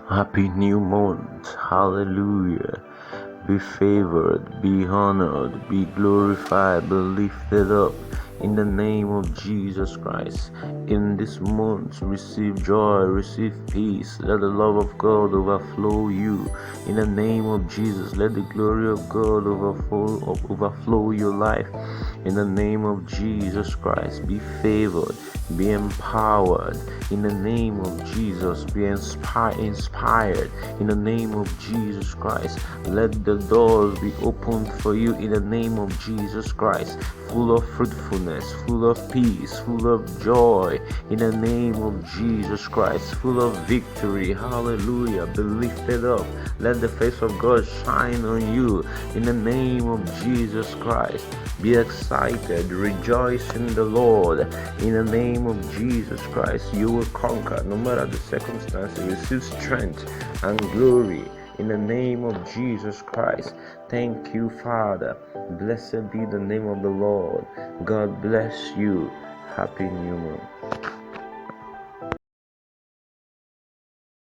Happy new month. Hallelujah. Be favored, be honored, be glorified, be lifted up in the name of Jesus Christ. In this month, receive joy, receive peace. Let the love of God overflow you. In the name of Jesus, let the glory of God overflow your life. In the name of Jesus Christ, be favored, be empowered. In the name of Jesus, be inspired. In the name of Jesus Christ, let the doors be opened for you. In the name of Jesus Christ, full of fruitfulness, full of peace, full of joy. In the name of Jesus Christ, full of victory. Hallelujah. Be lifted up. Let the face of God shine on you. In the name of Jesus Christ, be excited, rejoice in the Lord. In the name of Jesus Christ, you will conquer no matter the circumstances. Receive strength and glory in the name of Jesus Christ. Thank you, Father. Blessed be the name of the Lord. God bless you. Happy New Moon.